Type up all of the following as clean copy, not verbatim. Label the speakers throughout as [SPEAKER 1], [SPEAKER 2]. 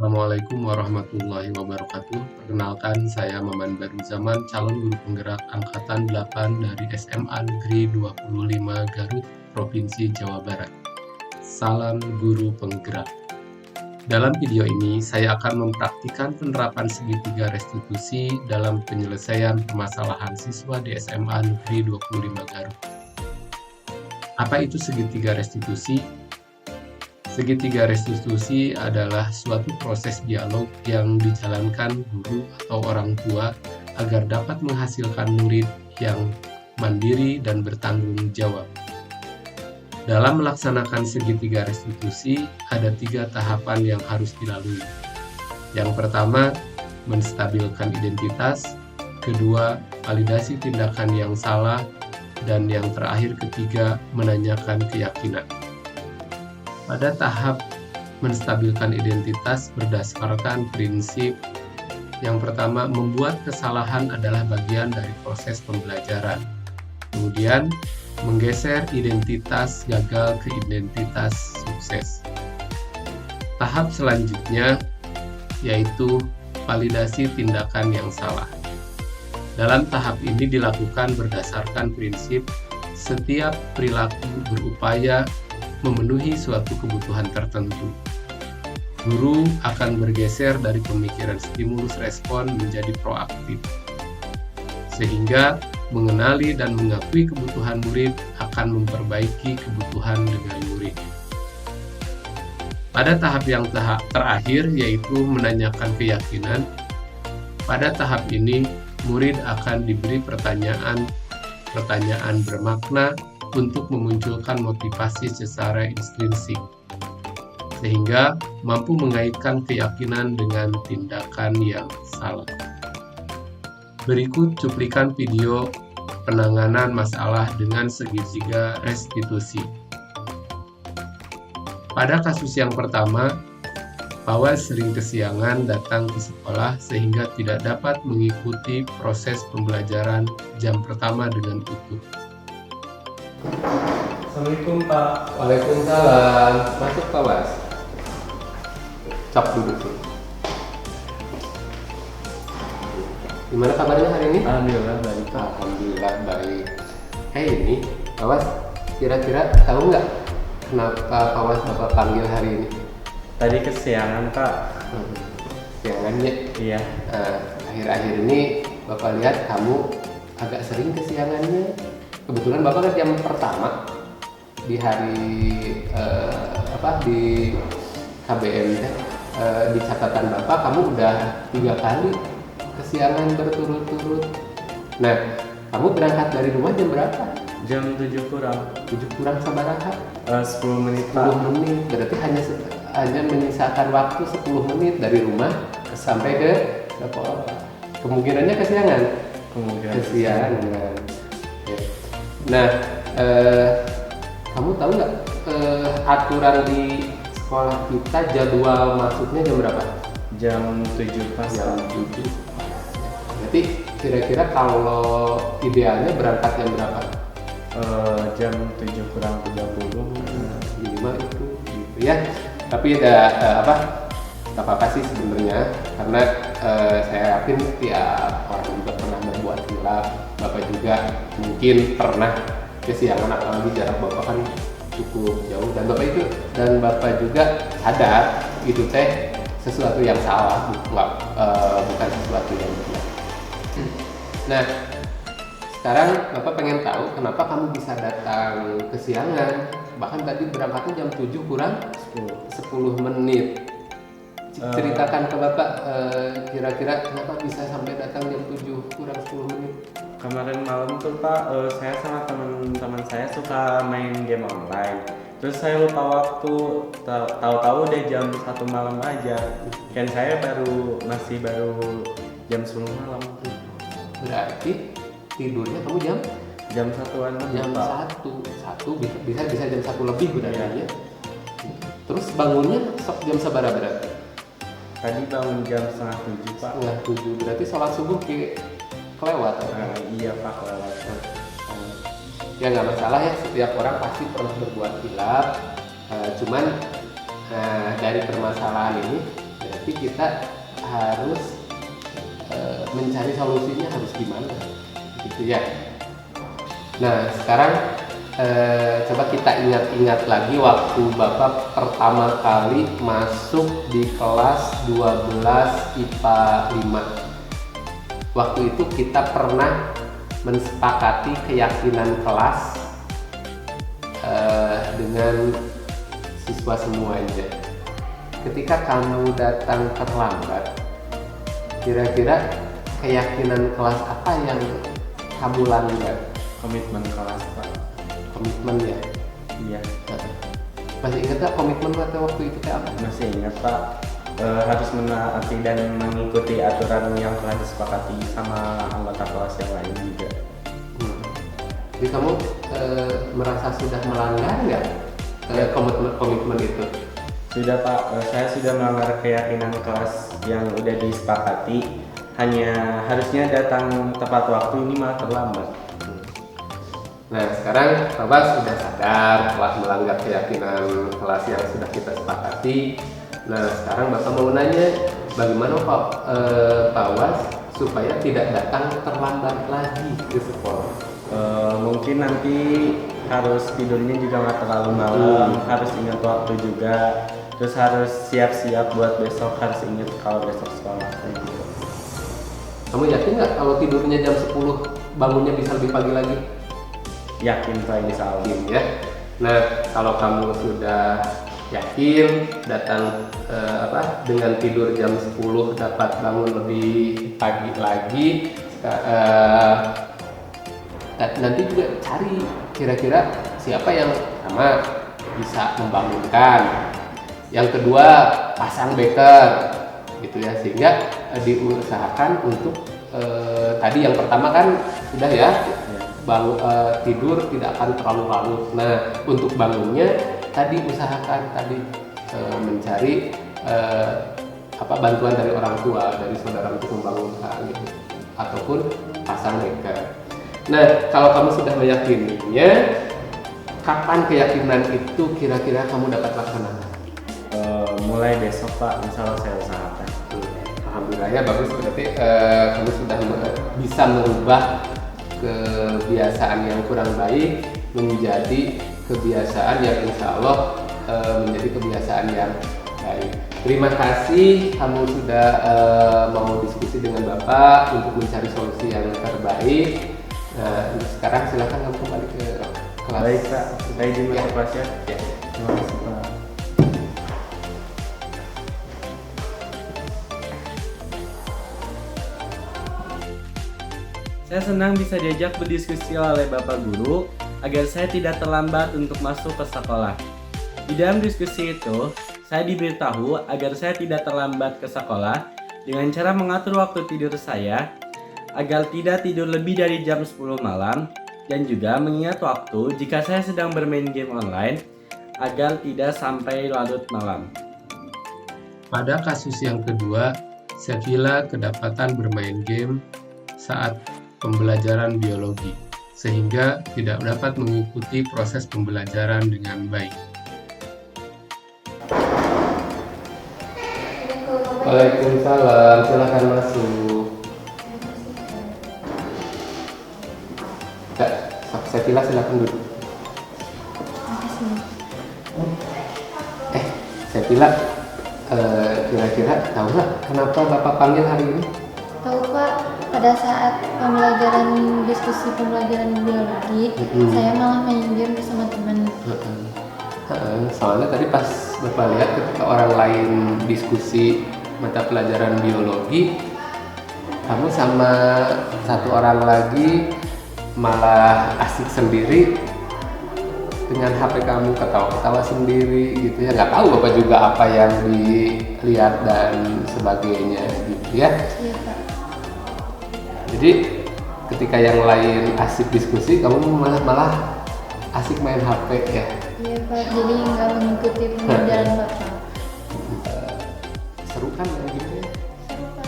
[SPEAKER 1] Assalamualaikum warahmatullahi wabarakatuh. Perkenalkan, saya Maman Baruzaman, calon guru penggerak angkatan 8 dari SMA Negeri 25 Garut, Provinsi Jawa Barat. Salam guru penggerak. Dalam video ini, saya akan mempraktikkan penerapan segitiga restitusi dalam penyelesaian permasalahan siswa di SMA Negeri 25 Garut. Apa itu segitiga restitusi? Segitiga restitusi adalah suatu proses dialog yang dijalankan guru atau orang tua agar dapat menghasilkan murid yang mandiri dan bertanggung jawab. Dalam melaksanakan segitiga restitusi, ada 3 tahapan yang harus dilalui. Yang pertama, menstabilkan identitas. Kedua, validasi tindakan yang salah. Dan yang terakhir ketiga, menanyakan keyakinan. Pada tahap menstabilkan identitas berdasarkan prinsip yang pertama, membuat kesalahan adalah bagian dari proses pembelajaran. Kemudian, menggeser identitas gagal ke identitas sukses. Tahap selanjutnya yaitu validasi tindakan yang salah. Dalam tahap ini dilakukan berdasarkan prinsip setiap perilaku berupaya memenuhi suatu kebutuhan tertentu. Guru akan bergeser dari pemikiran stimulus respon menjadi proaktif, sehingga mengenali dan mengakui kebutuhan murid akan memperbaiki kebutuhan dengan murid. Pada tahap yang terakhir yaitu menanyakan keyakinan, pada tahap ini murid akan diberi pertanyaan bermakna untuk memunculkan motivasi secara intrinsik, sehingga mampu mengaitkan keyakinan dengan tindakan yang salah. Berikut cuplikan video penanganan masalah dengan segitiga restitusi. Pada kasus yang pertama, Fawaz sering kesiangan datang ke sekolah sehingga tidak dapat mengikuti proses pembelajaran jam pertama dengan utuh.
[SPEAKER 2] Assalamualaikum Pak.
[SPEAKER 1] Waalaikumsalam. Masuk Pak Was. Cok duduk dulu. Gimana kabarnya hari ini?
[SPEAKER 2] Alhamdulillah baik Pak.
[SPEAKER 1] Alhamdulillah baik. Ini Pak Was, kira-kira tahu nggak kenapa Pak Was Bapak panggil hari ini?
[SPEAKER 2] Tadi kesiangan Pak.
[SPEAKER 1] Kesiangannya?
[SPEAKER 2] Iya.
[SPEAKER 1] Akhir-akhir ini Bapak lihat kamu agak sering kesiangannya. Kebetulan Bapak kan jam pertama di hari di KBM di catatan Bapak kamu udah 3 kali kesiangan berturut-turut. Nah, kamu berangkat dari rumah jam berapa?
[SPEAKER 2] Jam 7 kurang.
[SPEAKER 1] 7 kurang sabaraha?
[SPEAKER 2] 10 menit Pak.
[SPEAKER 1] 10 menit. Berarti hanya menyisakan waktu 10 menit dari rumah sampai ke sekolah. Kemungkinannya kesiangan. Kesiangan. Nah, kamu tahu nggak aturan di sekolah kita jadwal masuknya jam berapa?
[SPEAKER 2] Jam 7 pas.
[SPEAKER 1] Jam 7. Berarti kira-kira kalau idealnya berangkat jam berapa?
[SPEAKER 2] Jam 7 kurang 30.
[SPEAKER 1] Minimal itu gitu ya. Tapi ada tak apa sih sebenarnya, karena saya yakin tiap orang juga pernah berbuat hilaf. Bapak juga mungkin pernah kesiangan, apalagi jarak Bapak kan cukup jauh, dan Bapak juga sadar itu teh sesuatu yang salah, bukan sesuatu yang benar. Nah, sekarang Bapak pengen tahu kenapa kamu bisa datang kesiangan, bahkan tadi berangkatnya jam 7 kurang 10 menit. Ceritakan ke Bapak kira-kira kenapa bisa sampai datang jam 7 kurang 10 menit.
[SPEAKER 2] Kemarin malam tuh Pak, saya sama teman-teman saya suka main game online. Terus saya lupa waktu, tahu-tahu udah jam 1 malam aja. Kan saya masih baru jam 10 malam.
[SPEAKER 1] Berarti tidurnya kamu
[SPEAKER 2] Jam 1-an
[SPEAKER 1] jam
[SPEAKER 2] Pak.
[SPEAKER 1] 1 bisa jam 1 lebih berarti ya. Terus bangunnya sok jam sabaraha berarti?
[SPEAKER 2] Tadi bangun jam 6:30 Pak.
[SPEAKER 1] 6:30 berarti sholat subuh kelewat.
[SPEAKER 2] Iya Pak, kelewat.
[SPEAKER 1] Ya nggak masalah ya, setiap orang pasti pernah berbuat hilaf. Cuman dari permasalahan ini tapi kita harus mencari solusinya harus gimana, gitu ya. Nah sekarang coba kita ingat-ingat lagi waktu Bapak pertama kali masuk di kelas 12 IPA 5. Waktu itu kita pernah mensepakati keyakinan kelas dengan siswa semuanya. Ketika kamu datang terlambat, kira-kira keyakinan kelas apa yang kamu langgar?
[SPEAKER 2] Komitmen kelas Pak.
[SPEAKER 1] Komitmen ya?
[SPEAKER 2] Iya.
[SPEAKER 1] Masih ingat gak komitmen waktu itu kayak apa?
[SPEAKER 2] Masih ingat Pak. Harus menaati dan mengikuti aturan yang telah disepakati sama anggota kelas yang lain juga.
[SPEAKER 1] Jadi kamu merasa sudah melanggar nggak komitmen itu?
[SPEAKER 2] Sudah Pak, saya sudah melanggar keyakinan kelas yang udah disepakati. Hanya harusnya datang tepat waktu, ini malah terlambat.
[SPEAKER 1] Nah sekarang Bapak sudah sadar telah melanggar keyakinan kelas yang sudah kita sepakati. Nah sekarang Bapak mau nanya, bagaimana Pak Was supaya tidak datang terlambat lagi ke sekolah?
[SPEAKER 2] Mungkin nanti harus tidurnya juga nggak terlalu malam, harus ingat waktu juga, terus harus siap-siap buat besok, harus ingat kalau besok sekolah kayak gitu.
[SPEAKER 1] Kamu yakin nggak kalau tidurnya jam 10 bangunnya bisa lebih pagi lagi?
[SPEAKER 2] Yakin Pak, insya Allah.
[SPEAKER 1] Ya. Nah kalau kamu sudah yakin datang dengan tidur jam 10 dapat bangun lebih pagi lagi, nanti juga cari kira-kira siapa yang pertama bisa membangunkan, yang kedua pasang beker gitu ya, sehingga diusahakan untuk tadi yang pertama kan sudah ya, tidur tidak akan terlalu larut. Nah untuk bangunnya tadi usahakan mencari bantuan dari orang tua, dari saudara untuk membangunkan gitu, ataupun pasang beker. Nah, kalau kamu sudah meyakininya, kapan keyakinan itu kira-kira kamu dapat laksanakan?
[SPEAKER 2] Mulai besok Pak, insya Allah saya usahakan.
[SPEAKER 1] Alhamdulillah ya, bagus. Berarti kamu sudah bisa merubah kebiasaan yang kurang baik menjadi kebiasaan yang insya Allah menjadi kebiasaan yang baik. Terima kasih kamu sudah mau diskusi dengan Bapak untuk mencari solusi yang terbaik. Nah, sekarang silakan kamu kembali ke kelas.
[SPEAKER 2] Baik Pak, saya izin masuk kelas ya.
[SPEAKER 1] Ya.
[SPEAKER 2] Terima kasih Pak. Saya senang bisa diajak berdiskusi oleh Bapak Guru agar saya tidak terlambat untuk masuk ke sekolah. Di dalam diskusi itu, saya diberitahu agar saya tidak terlambat ke sekolah dengan cara mengatur waktu tidur saya agar tidak tidur lebih dari jam 10 malam, dan juga mengingat waktu jika saya sedang bermain game online agar tidak sampai larut malam.
[SPEAKER 1] Pada kasus yang kedua, Sevilla kedapatan bermain game saat pembelajaran biologi, sehingga tidak dapat mengikuti proses pembelajaran dengan baik. Waalaikumsalam, silakan masuk. Sevilla silakan duduk. Sevilla, kira-kira tahu nggak kenapa Bapak panggil hari ini?
[SPEAKER 3] Tahu Pak, pada saat diskusi pembelajaran biologi, saya malah main game bersama teman.
[SPEAKER 1] Soalnya tadi pas Bapak lihat ketika orang lain diskusi mata pelajaran biologi, kamu sama satu orang lagi malah asik sendiri dengan HP kamu, ketawa-ketawa sendiri gitu ya. Nggak tahu Bapak juga apa yang dilihat dan sebagainya gitu ya.
[SPEAKER 3] Iya Pak.
[SPEAKER 1] Jadi ketika yang lain asik diskusi, kamu malah asik main HP ya.
[SPEAKER 3] Iya Pak, jadi nggak mengikuti pembelajaran Bapak.
[SPEAKER 1] Seru kan main game ya?
[SPEAKER 3] Seru Pak.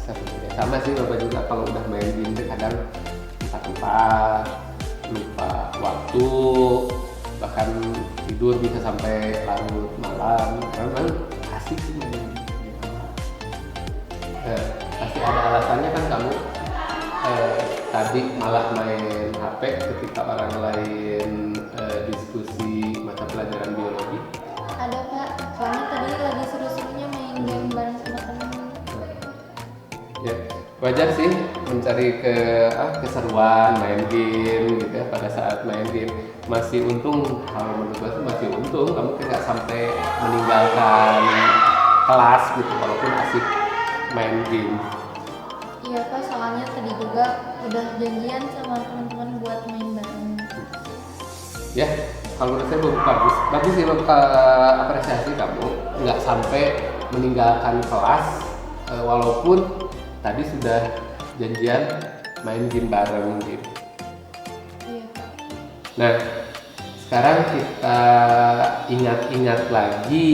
[SPEAKER 1] Seru ya. Sama sih Bapak juga kalau udah main game kadang tempat, lupa waktu, bahkan tidur bisa sampai larut malam. Karena asik sih main game. Nah, pasti ada alasannya kan kamu tadi malah main HP ketika orang lain diskusi mata pelajaran biologi.
[SPEAKER 3] Ada Pak, soalnya tadi lagi seru-serunya main game bareng sama temen.
[SPEAKER 1] Ya, wajar sih mencari keseruan main game gitu ya. Pada saat main game masih untung, kalau menurut gue tuh masih untung kamu nggak sampai meninggalkan kelas gitu walaupun asik main game.
[SPEAKER 3] Iya Pak, soalnya tadi juga udah janjian sama teman-teman buat main bareng.
[SPEAKER 1] Ya, kalau menurut saya bagus sih, apresiasi kamu nggak sampai meninggalkan kelas walaupun tadi sudah janjian main game bareng gitu.
[SPEAKER 3] Iya Pak.
[SPEAKER 1] Nah, sekarang kita ingat-ingat lagi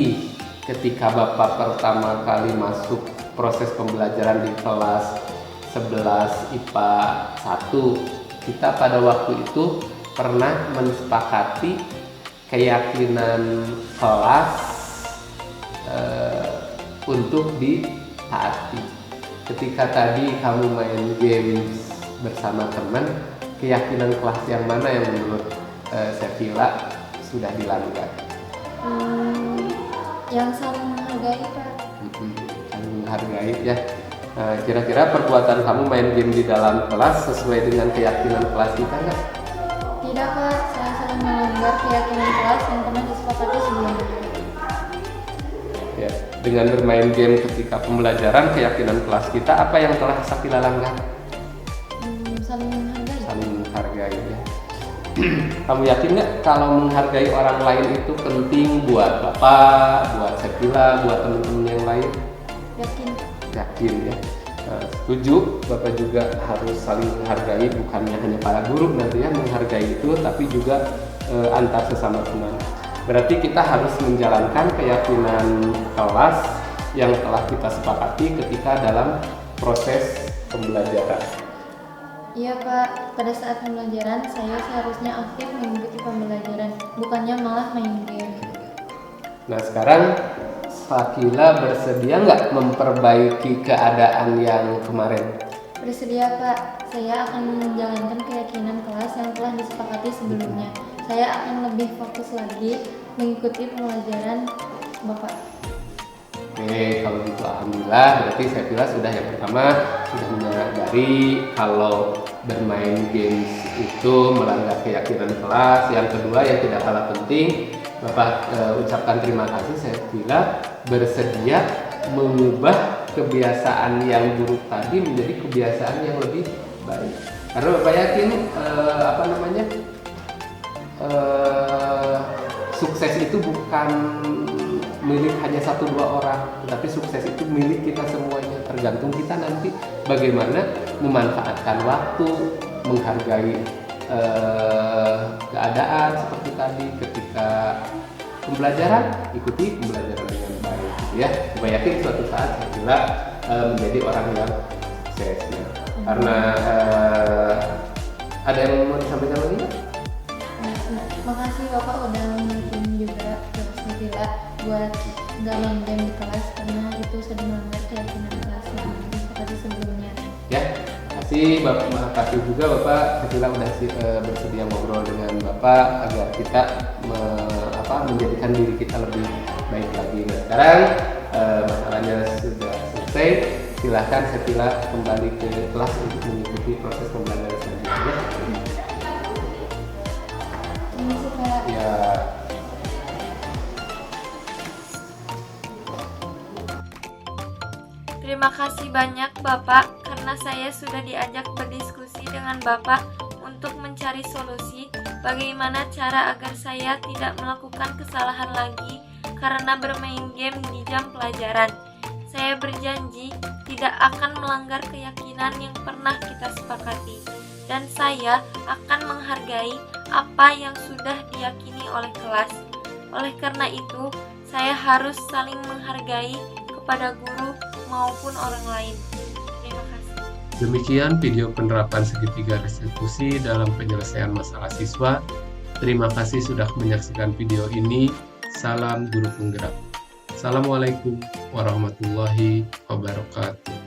[SPEAKER 1] ketika Bapak pertama kali masuk proses pembelajaran di kelas 11 IPA 1. Kita pada waktu itu pernah mensepakati keyakinan kelas untuk ditaati. Ketika tadi kamu main game bersama teman, keyakinan kelas yang mana yang menurut Sevilla sudah dilanggar?
[SPEAKER 3] Yang saling menghargai Pak.
[SPEAKER 1] Saling menghargai ya. Kira-kira perbuatan kamu main game di dalam kelas sesuai dengan keyakinan kelas kita nggak?
[SPEAKER 3] Tidak Pak, saya saling melanggar keyakinan kelas yang pernah disepakati sebelumnya.
[SPEAKER 1] Ya, dengan bermain game ketika pembelajaran keyakinan kelas kita apa yang telah Sevilla langgar?
[SPEAKER 3] Saling menghargai.
[SPEAKER 1] Saling menghargai ya. Kamu yakin nggak kalau menghargai orang lain itu penting buat Bapak, buat Sevilla, buat teman-teman yang lain?
[SPEAKER 3] Yakin.
[SPEAKER 1] Yakin ya. Setuju, Bapak juga harus saling menghargai, bukannya hanya para guru nanti ya menghargai itu, tapi juga antar sesama teman. Berarti kita harus menjalankan keyakinan kelas yang telah kita sepakati ketika dalam proses pembelajaran.
[SPEAKER 3] Iya Pak, pada saat pembelajaran saya seharusnya aktif mengikuti pembelajaran, bukannya malah main game.
[SPEAKER 1] Nah sekarang Sevilla bersedia nggak memperbaiki keadaan yang kemarin?
[SPEAKER 3] Bersedia Pak, saya akan menjalankan keyakinan kelas yang telah disepakati sebelumnya. Saya akan lebih fokus lagi mengikuti pembelajaran Bapak.
[SPEAKER 1] Oke, kalau gitu alhamdulillah, berarti Sevilla sudah yang pertama sudah menyadari kalau bermain games itu melanggar keyakinan kelas. Yang kedua yang tidak kalah penting, Bapak ucapkan terima kasih Sevilla bersedia mengubah kebiasaan yang buruk tadi menjadi kebiasaan yang lebih baik. Karena Bapak yakin sukses itu bukan milik hanya 1-2 orang, tetapi sukses itu milik kita semuanya. Tergantung kita nanti bagaimana memanfaatkan waktu, menghargai keadaan seperti tadi ketika pembelajaran, ikuti pembelajaran dengan baik gitu ya. Saya yakin suatu saat Sevilla menjadi orang yang sukses ya. Karena ada yang mau disampaikan lagi?
[SPEAKER 3] Makasih Bapak udah ngingetin juga ke Sevilla buat nggak main game di kelas karena itu sudah melanggar keyakinan kelas yang disepakati sebelumnya.
[SPEAKER 1] Ya, kasih Bapak, makasih juga Bapak Sevilla udah bersedia ngobrol dengan Bapak agar kita menjadikan diri kita lebih baik lagi. Nah sekarang masalahnya sudah selesai, silahkan Sevilla kembali ke kelas untuk mengikuti proses pembelajaran selanjutnya.
[SPEAKER 3] Ini sih Pak.
[SPEAKER 1] Ya.
[SPEAKER 4] Terima kasih banyak Bapak karena saya sudah diajak berdiskusi dengan Bapak untuk mencari solusi bagaimana cara agar saya tidak melakukan kesalahan lagi karena bermain game di jam pelajaran. Saya berjanji tidak akan melanggar keyakinan yang pernah kita sepakati dan saya akan menghargai apa yang sudah diyakini oleh kelas. Oleh karena itu, saya harus saling menghargai kepada guru maupun orang lain. Terima kasih.
[SPEAKER 1] Demikian video penerapan segitiga restitusi dalam penyelesaian masalah siswa. Terima kasih sudah menyaksikan video ini. Salam guru penggerak. Assalamualaikum warahmatullahi wabarakatuh.